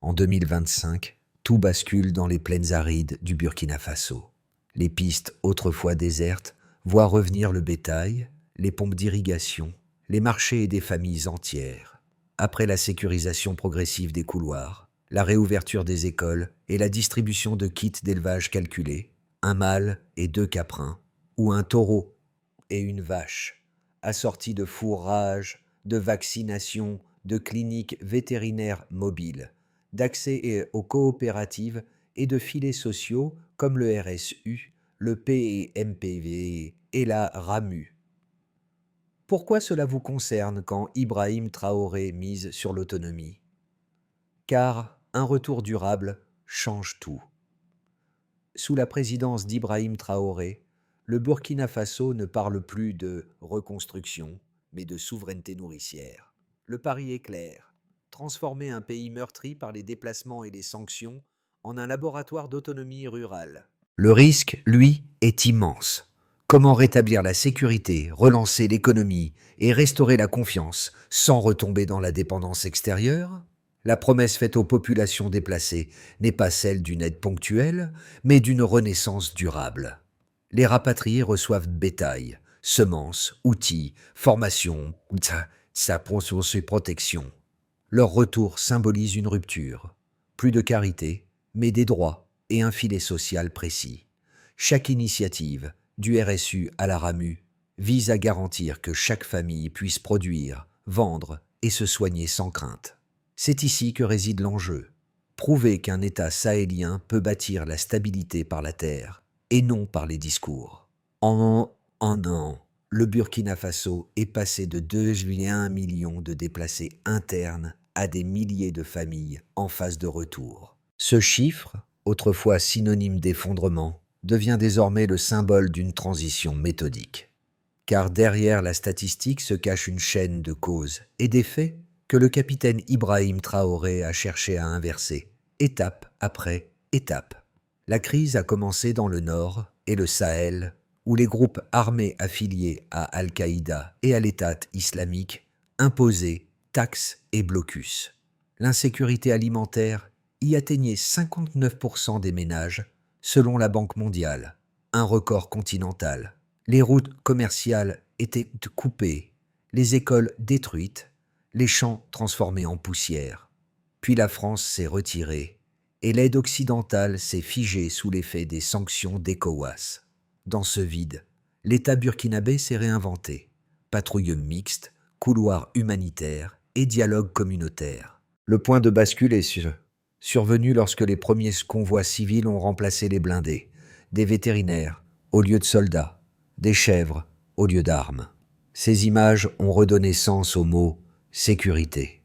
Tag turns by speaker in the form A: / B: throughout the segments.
A: En 2025, tout bascule dans les plaines arides du Burkina Faso. Les pistes autrefois désertes voient revenir le bétail, les pompes d'irrigation, les marchés et des familles entières. Après la sécurisation progressive des couloirs, la réouverture des écoles et la distribution de kits d'élevage calculés, un mâle et 2 caprins, ou un taureau et une vache, assortis de fourrage, de vaccinations, de cliniques vétérinaires mobiles, d'accès aux coopératives et de filets sociaux comme le RSU, le PMPV et la RAMU. Pourquoi cela vous concerne quand Ibrahim Traoré mise sur l'autonomie? Car un retour durable change tout. Sous la présidence d'Ibrahim Traoré, le Burkina Faso ne parle plus de reconstruction, mais de souveraineté nourricière. Le pari est clair: transformer un pays meurtri par les déplacements et les sanctions en un laboratoire d'autonomie rurale. Le risque, lui, est immense. Comment rétablir la sécurité, relancer l'économie et restaurer la confiance sans retomber dans la dépendance extérieure? La promesse faite aux populations déplacées n'est pas celle d'une aide ponctuelle, mais d'une renaissance durable. Les rapatriés reçoivent bétail, semences, outils, formation, sa protection. Leur retour symbolise une rupture. Plus de carité, mais des droits et un filet social précis. Chaque initiative, du RSU à la RAMU, vise à garantir que chaque famille puisse produire, vendre et se soigner sans crainte. C'est ici que réside l'enjeu. Prouver qu'un État sahélien peut bâtir la stabilité par la terre et non par les discours. En un an, le Burkina Faso est passé de 2,1 millions de déplacés internes à des milliers de familles en phase de retour. Ce chiffre, autrefois synonyme d'effondrement, devient désormais le symbole d'une transition méthodique. Car derrière la statistique se cache une chaîne de causes et d'effets que le capitaine Ibrahim Traoré a cherché à inverser, étape après étape. La crise a commencé dans le Nord et le Sahel, où les groupes armés affiliés à Al-Qaïda et à l'État islamique imposaient taxes et blocus. L'insécurité alimentaire y atteignait 59% des ménages, selon la Banque mondiale, un record continental. Les routes commerciales étaient coupées, les écoles détruites, les champs transformés en poussière. Puis la France s'est retirée et l'aide occidentale s'est figée sous l'effet des sanctions d'ECOWAS. Dans ce vide, l'État burkinabé s'est réinventé. Patrouille mixte, couloirs humanitaires et dialogue communautaire. Le point de bascule est survenu lorsque les premiers convois civils ont remplacé les blindés, des vétérinaires au lieu de soldats, des chèvres au lieu d'armes. Ces images ont redonné sens au mot « sécurité ».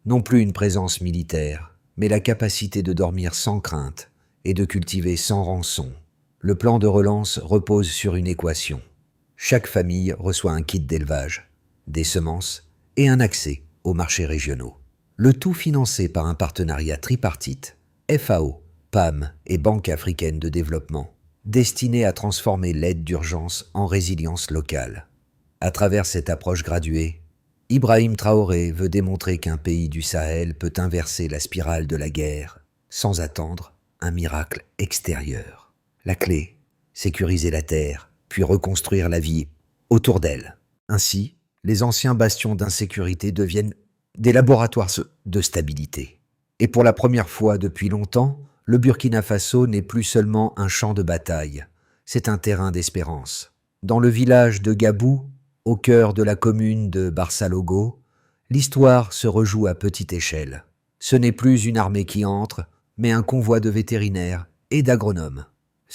A: Non plus une présence militaire, mais la capacité de dormir sans crainte et de cultiver sans rançon. Le plan de relance repose sur une équation. Chaque famille reçoit un kit d'élevage, des semences et un accès aux marchés régionaux. Le tout financé par un partenariat tripartite, FAO, PAM et Banque africaine de développement, destiné à transformer l'aide d'urgence en résilience locale. À travers cette approche graduée, Ibrahim Traoré veut démontrer qu'un pays du Sahel peut inverser la spirale de la guerre sans attendre un miracle extérieur. La clé, sécuriser la terre, puis reconstruire la vie autour d'elle. Ainsi, les anciens bastions d'insécurité deviennent des laboratoires de stabilité. Et pour la première fois depuis longtemps, le Burkina Faso n'est plus seulement un champ de bataille, c'est un terrain d'espérance. Dans le village de Gabou, au cœur de la commune de Barsalogo, l'histoire se rejoue à petite échelle. Ce n'est plus une armée qui entre, mais un convoi de vétérinaires et d'agronomes.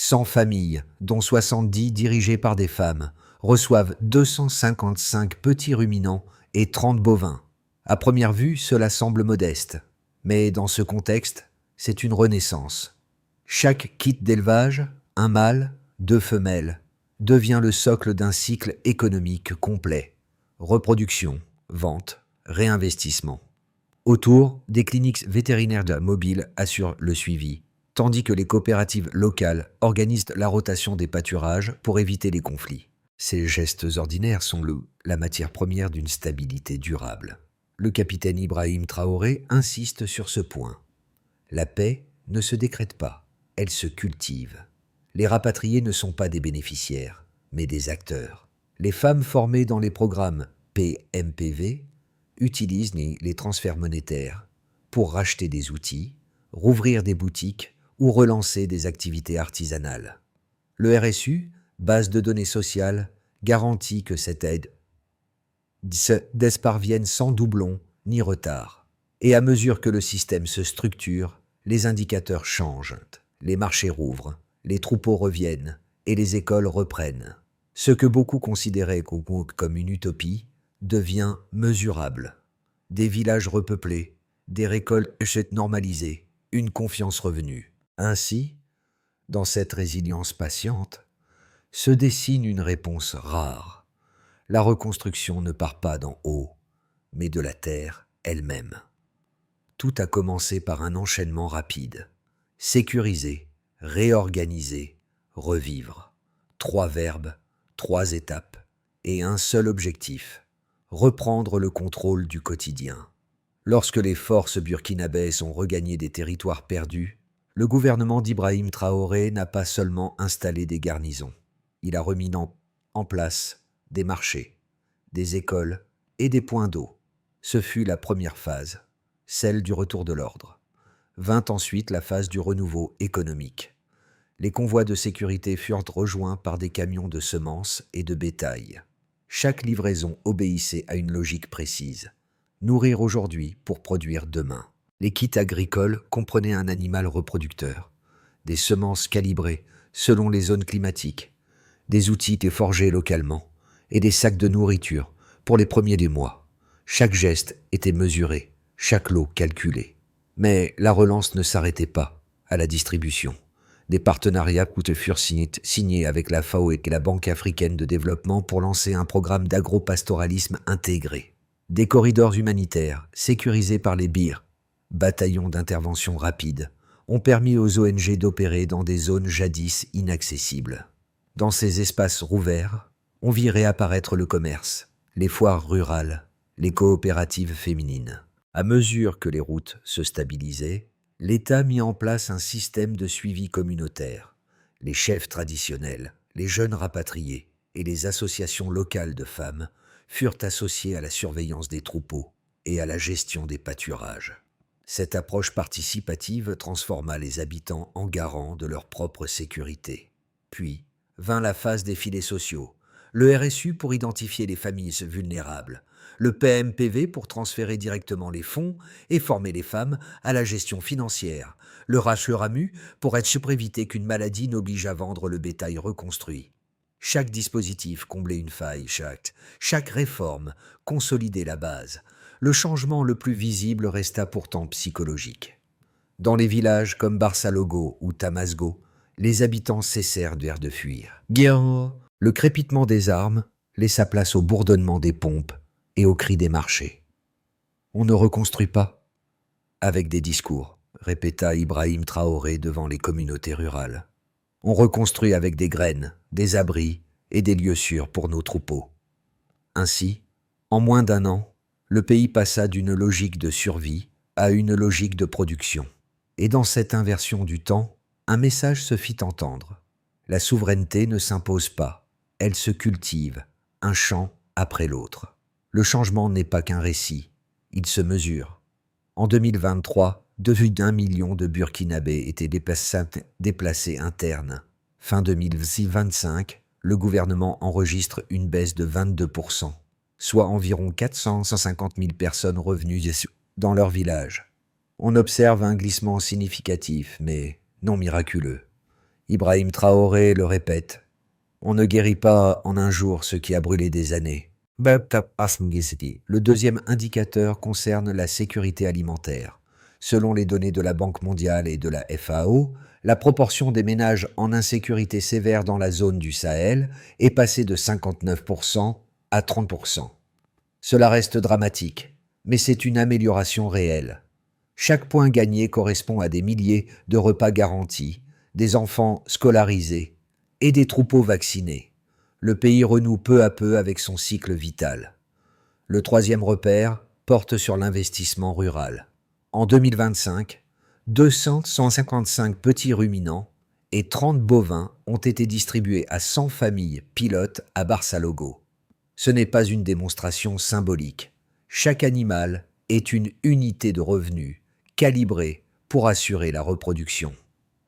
A: 100 familles, dont 70 dirigées par des femmes, reçoivent 255 petits ruminants et 30 bovins. À première vue, cela semble modeste, mais dans ce contexte, c'est une renaissance. Chaque kit d'élevage, un mâle, 2 femelles, devient le socle d'un cycle économique complet. Reproduction, vente, réinvestissement. Autour, des cliniques vétérinaires mobiles assurent le suivi, tandis que les coopératives locales organisent la rotation des pâturages pour éviter les conflits. Ces gestes ordinaires sont la matière première d'une stabilité durable. Le capitaine Ibrahim Traoré insiste sur ce point. La paix ne se décrète pas, elle se cultive. Les rapatriés ne sont pas des bénéficiaires, mais des acteurs. Les femmes formées dans les programmes PMPV utilisent les transferts monétaires pour racheter des outils, rouvrir des boutiques ou relancer des activités artisanales. Le RSU, base de données sociales, garantit que cette aide parvienne sans doublon ni retard. Et à mesure que le système se structure, les indicateurs changent. Les marchés rouvrent, les troupeaux reviennent et les écoles reprennent. Ce que beaucoup considéraient comme une utopie devient mesurable. Des villages repeuplés, des récoltes normalisées, une confiance revenue. Ainsi, dans cette résilience patiente, se dessine une réponse rare. La reconstruction ne part pas d'en haut, mais de la terre elle-même. Tout a commencé par un enchaînement rapide. Sécuriser, réorganiser, revivre. 3 verbes, 3 étapes et un seul objectif: reprendre le contrôle du quotidien. Lorsque les forces burkinabèses ont regagné des territoires perdus, le gouvernement d'Ibrahim Traoré n'a pas seulement installé des garnisons. Il a remis en place des marchés, des écoles et des points d'eau. Ce fut la première phase, celle du retour de l'ordre. Vint ensuite la phase du renouveau économique. Les convois de sécurité furent rejoints par des camions de semences et de bétail. Chaque livraison obéissait à une logique précise: nourrir aujourd'hui pour produire demain. Les kits agricoles comprenaient un animal reproducteur, des semences calibrées selon les zones climatiques, des outils étaient forgés localement et des sacs de nourriture pour les premiers des mois. Chaque geste était mesuré, chaque lot calculé. Mais la relance ne s'arrêtait pas à la distribution. Des partenariats furent signés avec la FAO et la Banque africaine de développement pour lancer un programme d'agropastoralisme intégré. Des corridors humanitaires, sécurisés par les BIR, bataillons d'intervention rapide, ont permis aux ONG d'opérer dans des zones jadis inaccessibles. Dans ces espaces rouverts, on vit réapparaître le commerce, les foires rurales, les coopératives féminines. À mesure que les routes se stabilisaient, l'État mit en place un système de suivi communautaire. Les chefs traditionnels, les jeunes rapatriés et les associations locales de femmes furent associés à la surveillance des troupeaux et à la gestion des pâturages. Cette approche participative transforma les habitants en garants de leur propre sécurité. Puis vint la phase des filets sociaux, le RSU pour identifier les familles vulnérables, le PMPV pour transférer directement les fonds et former les femmes à la gestion financière, le RAMU pour éviter qu'une maladie n'oblige à vendre le bétail reconstruit. Chaque dispositif comblait une faille, chaque réforme consolidait la base. Le changement le plus visible resta pourtant psychologique. Dans les villages comme Barsalogo ou Tamasgo, les habitants cessèrent de fuir. Le crépitement des armes laissa place au bourdonnement des pompes et aux cris des marchés. On ne reconstruit pas avec des discours, répéta Ibrahim Traoré devant les communautés rurales. On reconstruit avec des graines, des abris et des lieux sûrs pour nos troupeaux. Ainsi, en moins d'1 an, le pays passa d'une logique de survie à une logique de production. Et dans cette inversion du temps, un message se fit entendre. La souveraineté ne s'impose pas, elle se cultive, un champ après l'autre. Le changement n'est pas qu'un récit, il se mesure. En 2023, 2,1 million de Burkinabés étaient déplacés internes. Fin 2025, le gouvernement enregistre une baisse de 22%, soit environ 150 000 personnes revenues dans leur village. On observe un glissement significatif, mais non miraculeux. Ibrahim Traoré le répète: on ne guérit pas en un jour ce qui a brûlé des années. Le deuxième indicateur concerne la sécurité alimentaire. Selon les données de la Banque mondiale et de la FAO, la proportion des ménages en insécurité sévère dans la zone du Sahel est passée de 59% à 30%. Cela reste dramatique, mais c'est une amélioration réelle. Chaque point gagné correspond à des milliers de repas garantis, des enfants scolarisés et des troupeaux vaccinés. Le pays renoue peu à peu avec son cycle vital. Le troisième repère porte sur l'investissement rural. En 2025, 255 petits ruminants et 30 bovins ont été distribués à 100 familles pilotes à Barçalogo. Ce n'est pas une démonstration symbolique. Chaque animal est une unité de revenu calibrée pour assurer la reproduction.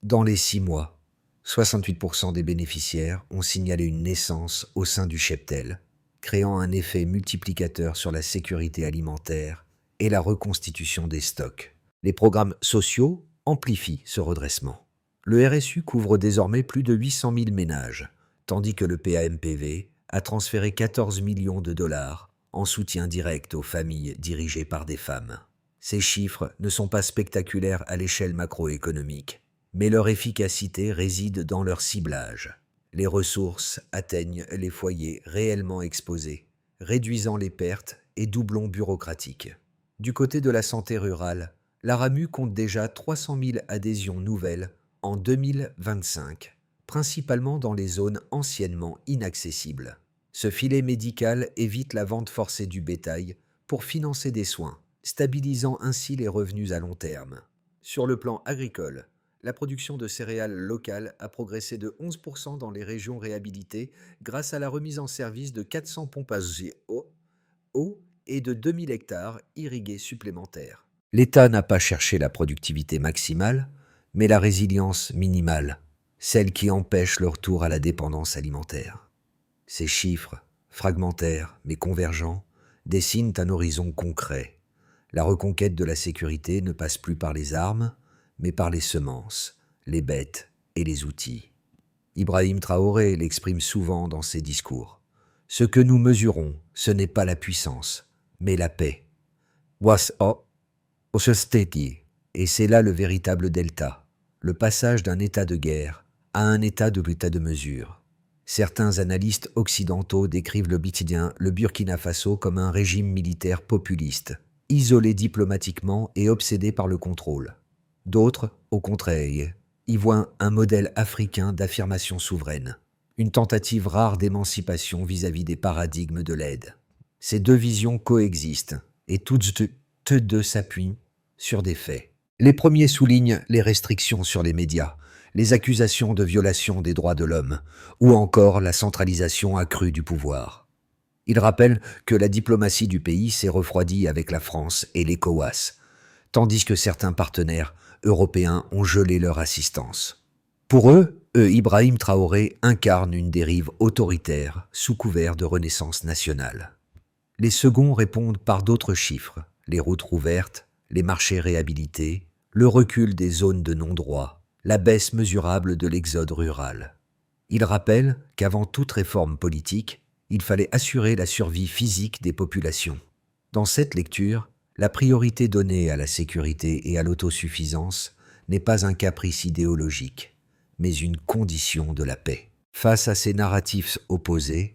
A: Dans les 6 mois, 68% des bénéficiaires ont signalé une naissance au sein du cheptel, créant un effet multiplicateur sur la sécurité alimentaire et la reconstitution des stocks. Les programmes sociaux amplifient ce redressement. Le RSU couvre désormais plus de 800 000 ménages, tandis que le PAMPV a transféré 14 millions de dollars en soutien direct aux familles dirigées par des femmes. Ces chiffres ne sont pas spectaculaires à l'échelle macroéconomique, mais leur efficacité réside dans leur ciblage. Les ressources atteignent les foyers réellement exposés, réduisant les pertes et doublons bureaucratiques. Du côté de la santé rurale, la RAMU compte déjà 300 000 adhésions nouvelles en 2025, principalement dans les zones anciennement inaccessibles. Ce filet médical évite la vente forcée du bétail pour financer des soins, stabilisant ainsi les revenus à long terme. Sur le plan agricole, la production de céréales locales a progressé de 11% dans les régions réhabilitées grâce à la remise en service de 400 pompes à eau et de 2000 hectares irrigués supplémentaires. L'État n'a pas cherché la productivité maximale, mais la résilience minimale, celle qui empêche le retour à la dépendance alimentaire. Ces chiffres, fragmentaires mais convergents, dessinent un horizon concret. La reconquête de la sécurité ne passe plus par les armes, mais par les semences, les bêtes et les outils. Ibrahim Traoré l'exprime souvent dans ses discours. Ce que nous mesurons, ce n'est pas la puissance, mais la paix. Et c'est là le véritable delta, le passage d'un état de guerre à un état de mesure. Certains analystes occidentaux décrivent le Burkina Faso comme un régime militaire populiste, isolé diplomatiquement et obsédé par le contrôle. D'autres, au contraire, y voient un modèle africain d'affirmation souveraine, une tentative rare d'émancipation vis-à-vis des paradigmes de l'aide. Ces deux visions coexistent et toutes deux s'appuient sur des faits. Les premiers soulignent les restrictions sur les médias, les accusations de violation des droits de l'homme ou encore la centralisation accrue du pouvoir. Ils rappellent que la diplomatie du pays s'est refroidie avec la France et l'ECOWAS, tandis que certains partenaires européens ont gelé leur assistance. Pour eux, Ibrahim Traoré incarne une dérive autoritaire sous couvert de renaissance nationale. Les seconds répondent par d'autres chiffres, les routes rouvertes, les marchés réhabilités, le recul des zones de non-droit, la baisse mesurable de l'exode rural. Ils rappellent qu'avant toute réforme politique, il fallait assurer la survie physique des populations. Dans cette lecture, la priorité donnée à la sécurité et à l'autosuffisance n'est pas un caprice idéologique, mais une condition de la paix. Face à ces narratifs opposés,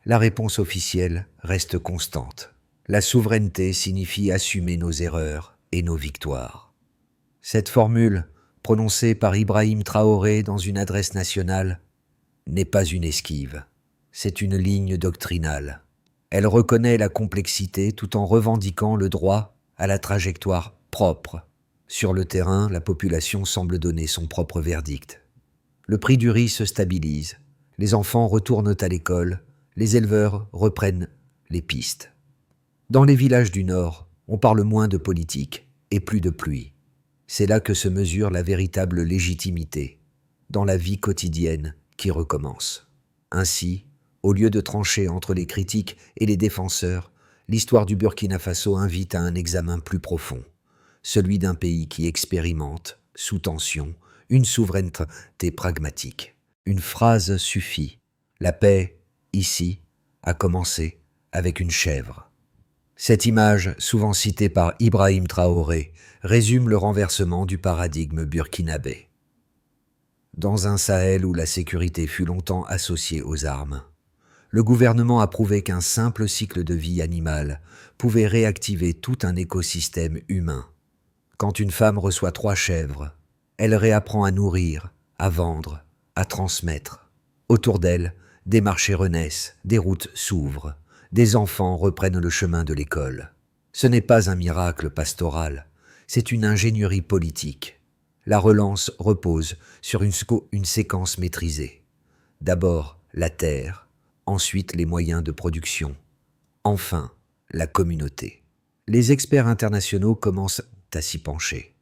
A: la réponse officielle reste constante. La souveraineté signifie assumer nos erreurs et nos victoires. Cette formule, prononcée par Ibrahim Traoré dans une adresse nationale, n'est pas une esquive, c'est une ligne doctrinale. Elle reconnaît la complexité tout en revendiquant le droit à la trajectoire propre. Sur le terrain, la population semble donner son propre verdict. Le prix du riz se stabilise, les enfants retournent à l'école, les éleveurs reprennent les pistes. Dans les villages du Nord, on parle moins de politique et plus de pluie. C'est là que se mesure la véritable légitimité, dans la vie quotidienne qui recommence. Ainsi, au lieu de trancher entre les critiques et les défenseurs, l'histoire du Burkina Faso invite à un examen plus profond, celui d'un pays qui expérimente, sous tension, une souveraineté pragmatique. Une phrase suffit. La paix, ici, a commencé avec une chèvre. Cette image, souvent citée par Ibrahim Traoré, résume le renversement du paradigme burkinabé. Dans un Sahel où la sécurité fut longtemps associée aux armes, le gouvernement a prouvé qu'un simple cycle de vie animale pouvait réactiver tout un écosystème humain. Quand une femme reçoit 3 chèvres, elle réapprend à nourrir, à vendre, à transmettre. Autour d'elle, des marchés renaissent, des routes s'ouvrent, des enfants reprennent le chemin de l'école. Ce n'est pas un miracle pastoral, c'est une ingénierie politique, La relance repose sur une séquence maîtrisée. D'abord la terre, ensuite les moyens de production, enfin la communauté. Les experts internationaux commencent à s'y pencher.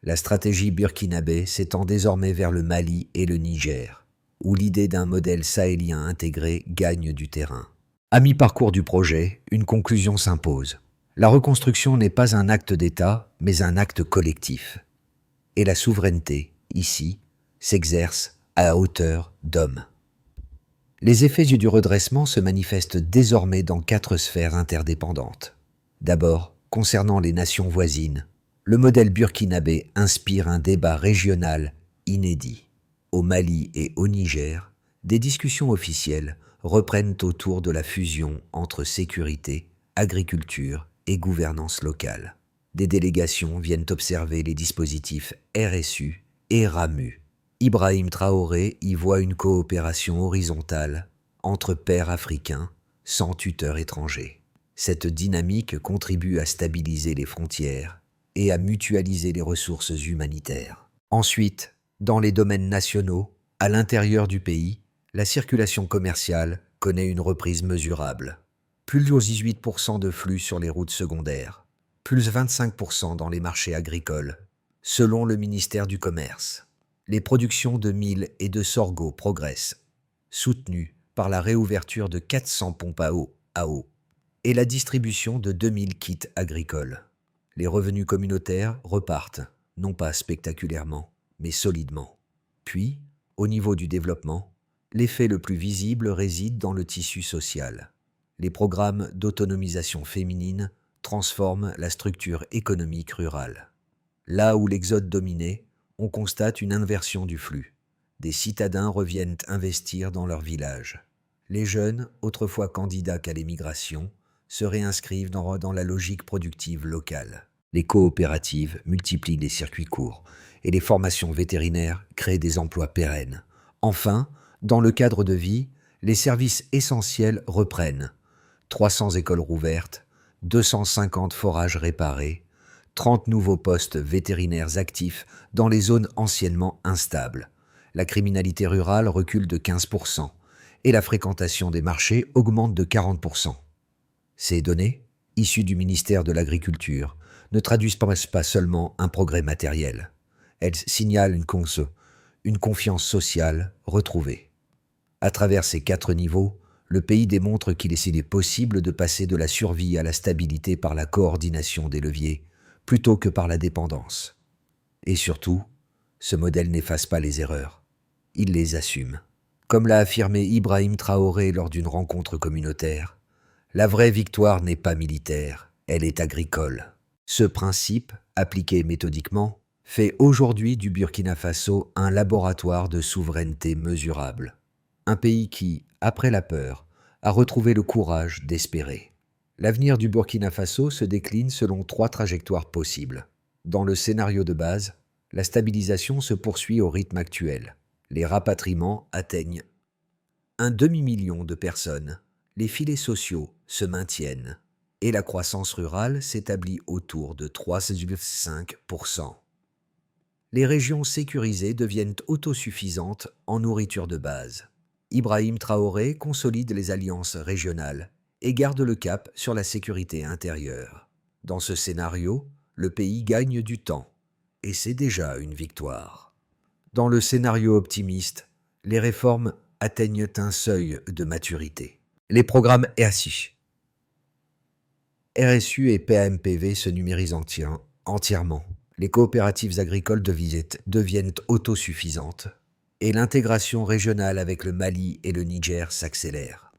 A: La stratégie burkinabé s'étend désormais vers le Mali et le Niger, où l'idée d'un modèle sahélien intégré gagne du terrain. À mi-parcours du projet, une conclusion s'impose. La reconstruction n'est pas un acte d'État, mais un acte collectif. Et la souveraineté, ici, s'exerce à hauteur d'homme. Les effets du redressement se manifestent désormais dans 4 sphères interdépendantes. D'abord, concernant les nations voisines, le modèle burkinabé inspire un débat régional inédit. Au Mali et au Niger, des discussions officielles reprennent autour de la fusion entre sécurité, agriculture et gouvernance locale. Des délégations viennent observer les dispositifs RSU et RAMU. Ibrahim Traoré y voit une coopération horizontale entre pairs africains sans tuteur étranger. Cette dynamique contribue à stabiliser les frontières et à mutualiser les ressources humanitaires. Ensuite, dans les domaines nationaux, à l'intérieur du pays, la circulation commerciale connaît une reprise mesurable. Plus 18% de flux sur les routes secondaires, plus 25% dans les marchés agricoles, selon le ministère du Commerce. Les productions de mil et de sorgho progressent, soutenues par la réouverture de 400 pompes à eau et la distribution de 2000 kits agricoles. Les revenus communautaires repartent, non pas spectaculairement, mais solidement. Puis, au niveau du développement, l'effet le plus visible réside dans le tissu social. Les programmes d'autonomisation féminine transforment la structure économique rurale. Là où l'exode dominait, on constate une inversion du flux. Des citadins reviennent investir dans leur village. Les jeunes, autrefois candidats qu'à l'émigration, se réinscrivent dans la logique productive locale. Les coopératives multiplient les circuits courts et les formations vétérinaires créent des emplois pérennes. Enfin, dans le cadre de vie, les services essentiels reprennent. 300 écoles rouvertes, 250 forages réparés, 30 nouveaux postes vétérinaires actifs dans les zones anciennement instables. La criminalité rurale recule de 15% et la fréquentation des marchés augmente de 40%. Ces données, issues du ministère de l'Agriculture, ne traduisent pas seulement un progrès matériel. Elles signalent une confiance sociale retrouvée. À travers ces 4 niveaux, le pays démontre qu'il est possible de passer de la survie à la stabilité par la coordination des leviers, plutôt que par la dépendance. Et surtout, ce modèle n'efface pas les erreurs. Il les assume. Comme l'a affirmé Ibrahim Traoré lors d'une rencontre communautaire, la vraie victoire n'est pas militaire, elle est agricole. Ce principe, appliqué méthodiquement, fait aujourd'hui du Burkina Faso un laboratoire de souveraineté mesurable. Un pays qui, après la peur, a retrouvé le courage d'espérer. L'avenir du Burkina Faso se décline selon 3 trajectoires possibles. Dans le scénario de base, la stabilisation se poursuit au rythme actuel. Les rapatriements atteignent 1,5 million de personnes. Les filets sociaux se maintiennent et la croissance rurale s'établit autour de 3,5%. Les régions sécurisées deviennent autosuffisantes en nourriture de base. Ibrahim Traoré consolide les alliances régionales et garde le cap sur la sécurité intérieure. Dans ce scénario, le pays gagne du temps et c'est déjà une victoire. Dans le scénario optimiste, les réformes atteignent un seuil de maturité. Les programmes RSU et PAMPV se numérisent entièrement. Les coopératives agricoles deviennent autosuffisantes et l'intégration régionale avec le Mali et le Niger s'accélère.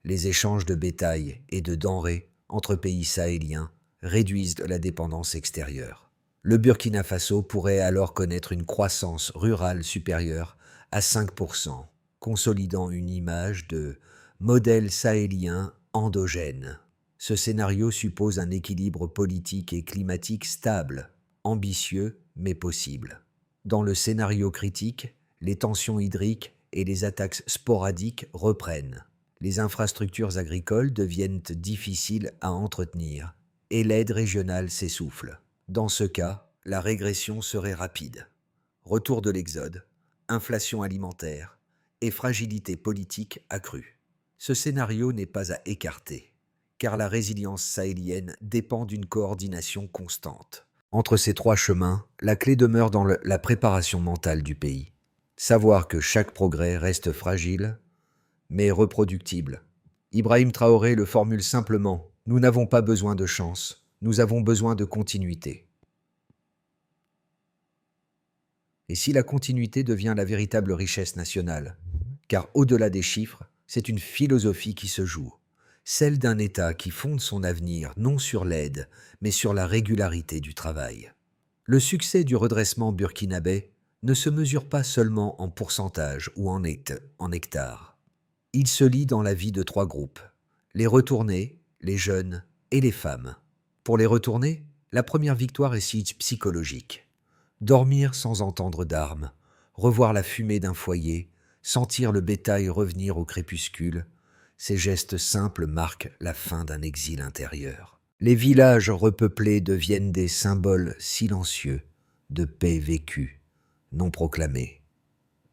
A: Les échanges de bétail et de denrées entre pays sahéliens réduisent la dépendance extérieure. Le Burkina Faso pourrait alors connaître une croissance rurale supérieure à 5%, consolidant une image de modèle sahélien endogène. Ce scénario suppose un équilibre politique et climatique stable, ambitieux mais possible. Dans le scénario critique, les tensions hydriques et les attaques sporadiques reprennent. Les infrastructures agricoles deviennent difficiles à entretenir et l'aide régionale s'essouffle. Dans ce cas, la régression serait rapide. retour de l'exode, inflation alimentaire et fragilité politique accrue. Ce scénario n'est pas à écarter, car la résilience sahélienne dépend d'une coordination constante. Entre ces trois chemins, la clé demeure dans la préparation mentale du pays. Savoir que chaque progrès reste fragile, mais reproductible. Ibrahim Traoré le formule simplement: nous n'avons pas besoin de chance, nous avons besoin de continuité. Et si la continuité devient la véritable richesse nationale, car au-delà des chiffres, c'est une philosophie qui se joue, celle d'un État qui fonde son avenir non sur l'aide, mais sur la régularité du travail. Le succès du redressement burkinabé ne se mesure pas seulement en pourcentage ou en hectares. Il se lie dans la vie de trois groupes: les retournés, les jeunes et les femmes. Pour les retournés, la première victoire est psychologique. Dormir sans entendre d'armes, revoir la fumée d'un foyer, sentir le bétail revenir au crépuscule, ces gestes simples marquent la fin d'un exil intérieur. Les villages repeuplés deviennent des symboles silencieux de paix vécue, non proclamée.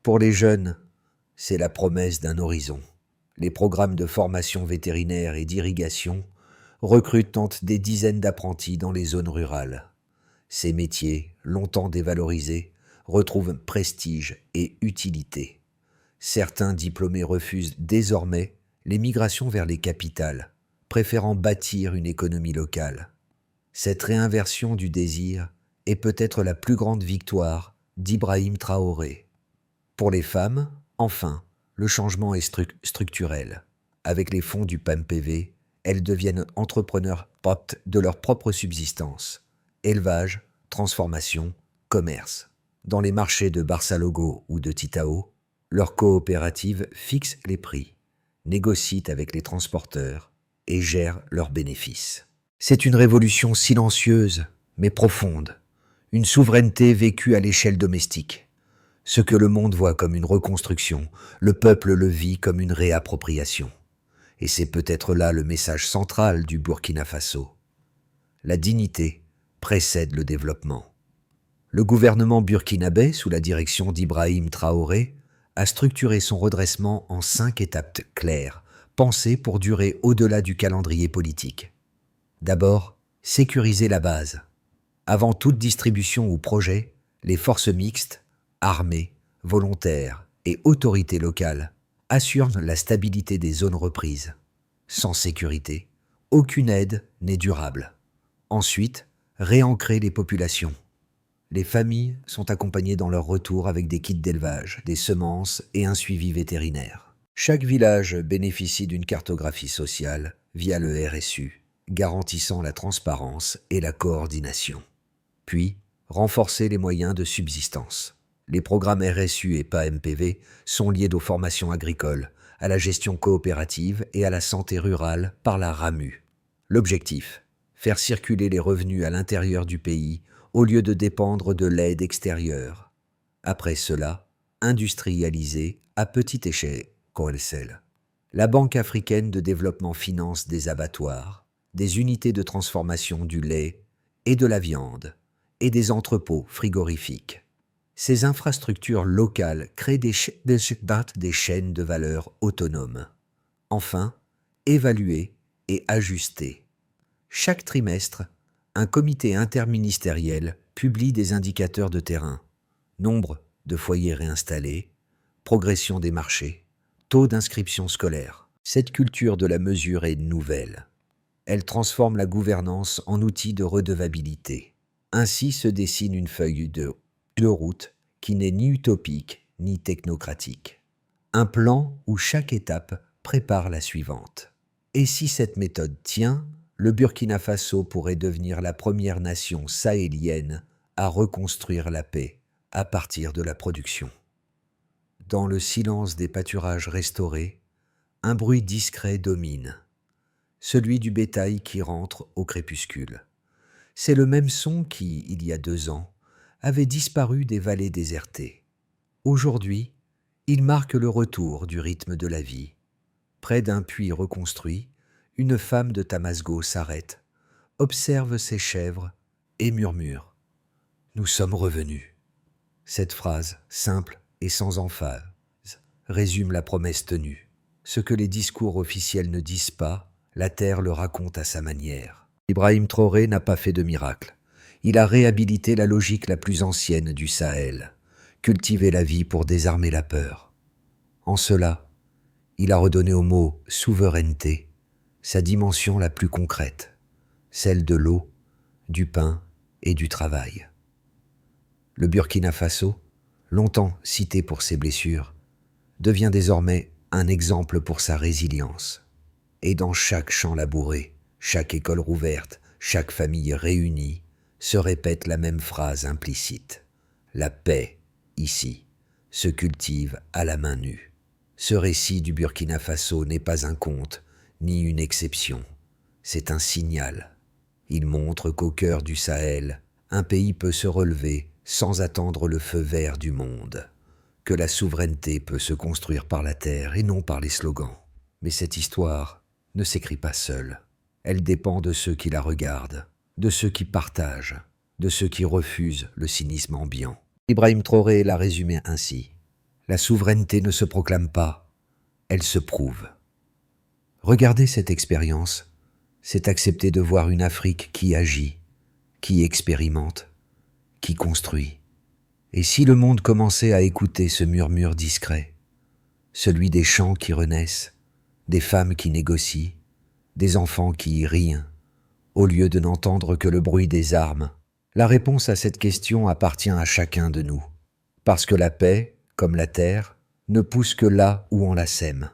A: Pour les jeunes, c'est la promesse d'un horizon. Les programmes de formation vétérinaire et d'irrigation recrutent des dizaines d'apprentis dans les zones rurales. Ces métiers, longtemps dévalorisés, retrouvent prestige et utilité. Certains diplômés refusent désormais les migrations vers les capitales, préférant bâtir une économie locale. Cette réinversion du désir est peut-être la plus grande victoire d'Ibrahim Traoré. Pour les femmes, enfin, le changement est structurel. Avec les fonds du PAMPV, elles deviennent entrepreneurs de leur propre subsistance. Élevage, transformation, commerce. Dans les marchés de Barçalogo ou de Titao, leurs coopératives fixent les prix, négocient avec les transporteurs et gèrent leurs bénéfices. C'est une révolution silencieuse, mais profonde, une souveraineté vécue à l'échelle domestique. Ce que le monde voit comme une reconstruction, le peuple le vit comme une réappropriation. Et c'est peut-être là le message central du Burkina Faso. La dignité précède le développement. Le gouvernement burkinabé, sous la direction d'Ibrahim Traoré, a structuré son redressement en 5 étapes claires, pensées pour durer au-delà du calendrier politique. D'abord, sécuriser la base. Avant toute distribution ou projet, les forces mixtes, armées, volontaires et autorités locales assurent la stabilité des zones reprises. Sans sécurité, aucune aide n'est durable. Ensuite, réancrer les populations. Les familles sont accompagnées dans leur retour avec des kits d'élevage, des semences et un suivi vétérinaire. Chaque village bénéficie d'une cartographie sociale via le RSU, garantissant la transparence et la coordination. Puis, renforcer les moyens de subsistance. Les programmes RSU et PAMPV sont liés aux formations agricoles, à la gestion coopérative et à la santé rurale par la RAMU. L'objectif: faire circuler les revenus à l'intérieur du pays au lieu de dépendre de l'aide extérieure. Après cela, industrialiser à petite échelle. La Banque africaine de développement finance des abattoirs, des unités de transformation du lait et de la viande, et des entrepôts frigorifiques. Ces infrastructures locales créent des chaînes de valeur autonomes. Enfin, évaluer et ajuster. Chaque trimestre, un comité interministériel publie des indicateurs de terrain: nombre de foyers réinstallés, progression des marchés, taux d'inscription scolaire. Cette culture de la mesure est nouvelle. Elle transforme la gouvernance en outil de redevabilité. Ainsi se dessine une feuille de route qui n'est ni utopique ni technocratique. Un plan où chaque étape prépare la suivante. Et si cette méthode tient, le Burkina Faso pourrait devenir la première nation sahélienne à reconstruire la paix à partir de la production. Dans le silence des pâturages restaurés, un bruit discret domine, celui du bétail qui rentre au crépuscule. C'est le même son qui, il y a 2 ans, avait disparu des vallées désertées. Aujourd'hui, il marque le retour du rythme de la vie. Près d'un puits reconstruit, une femme de Tamasgo s'arrête, observe ses chèvres et murmure: « Nous sommes revenus. » Cette phrase, simple et sans emphase, résume la promesse tenue. Ce que les discours officiels ne disent pas, la terre le raconte à sa manière. Ibrahim Traoré n'a pas fait de miracle. Il a réhabilité la logique la plus ancienne du Sahel, cultivé la vie pour désarmer la peur. En cela, il a redonné au mot « souveraineté » sa dimension la plus concrète, celle de l'eau, du pain et du travail. Le Burkina Faso, longtemps cité pour ses blessures, devient désormais un exemple pour sa résilience. Et dans chaque champ labouré, chaque école rouverte, chaque famille réunie, se répète la même phrase implicite. La paix, ici, se cultive à la main nue. Ce récit du Burkina Faso n'est pas un conte, ni une exception. C'est un signal. Il montre qu'au cœur du Sahel, un pays peut se relever sans attendre le feu vert du monde, que la souveraineté peut se construire par la terre et non par les slogans. Mais cette histoire ne s'écrit pas seule. Elle dépend de ceux qui la regardent, de ceux qui partagent, de ceux qui refusent le cynisme ambiant. Ibrahim Traoré l'a résumé ainsi. La souveraineté ne se proclame pas, elle se prouve. Regarder cette expérience, c'est accepter de voir une Afrique qui agit, qui expérimente, qui construit. Et si le monde commençait à écouter ce murmure discret, celui des chants qui renaissent, des femmes qui négocient, des enfants qui rient, au lieu de n'entendre que le bruit des armes, la réponse à cette question appartient à chacun de nous. Parce que la paix, comme la terre, ne pousse que là où on la sème.